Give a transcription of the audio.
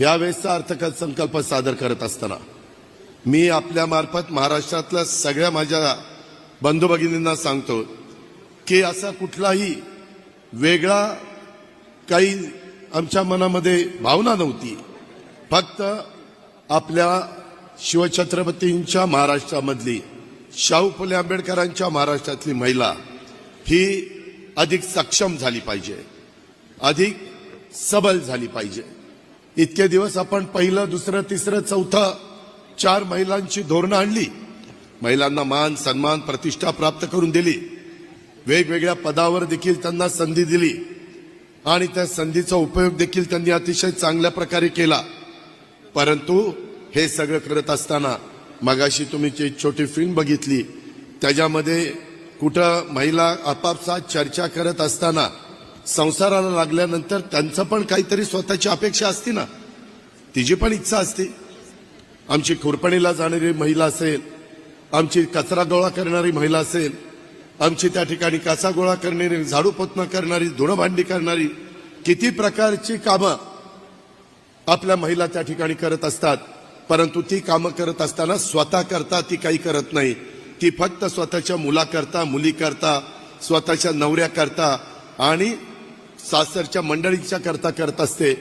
यावेळेसचा अर्थसंकल्प सादर करत असताना मी आपल्या मार्फत महाराष्ट्रातल्या सगळ्या माझ्या बंधू भगिनींना सांगतो की असा कुठलाही वेगळा काही आमच्या मनामध्ये भावना नव्हती। फक्त आपल्या शिवछत्रपतींच्या महाराष्ट्रामधली शाहू फुले आंबेडकरांच्या महाराष्ट्रातली महिला ही अधिक सक्षम झाली पाहिजे, अधिक सबल झाली पाहिजे। इतके दिवस आपण पहिलं, दुसरं, तिसरं, चौथं 4 महिलांची धोरणं आणली, महिलांना मान सन्मान प्रतिष्ठा प्राप्त करून दिली, वेगवेगळ्या पदावर देखील त्यांना संधी दिली आणि त्या संधीचा उपयोग देखील त्यांनी अतिशय चांगल्या प्रकारे केला। परंतु हे सगळं करत असताना मगाशी तुम्ही जी छोटी फिल्म बघितली त्याच्यामध्ये कुठं महिला आपापसात चर्चा करत असताना संसाराला लागल्यानंतर त्यांचं पण काहीतरी स्वतःची अपेक्षा असते ना, तिची पण इच्छा असते। आमची खुरपणीला जाणारी महिला असेल, आमची कचरा गोळा करणारी महिला असेल, आमची त्या ठिकाणी कचरा गोळा करणारी, झाडू पोतना करणारी, धुणं भांडी करणारी, किती प्रकारची कामं आपल्या महिला त्या ठिकाणी करत असतात। परंतु ती कामं करत असताना स्वतः करता ती काही करत नाही, ती फक्त स्वतःच्या मुलाकरता, मुलीकरता, स्वतःच्या नवऱ्याकरता आणि सासरच्या मंडळींच्या करता करत असते।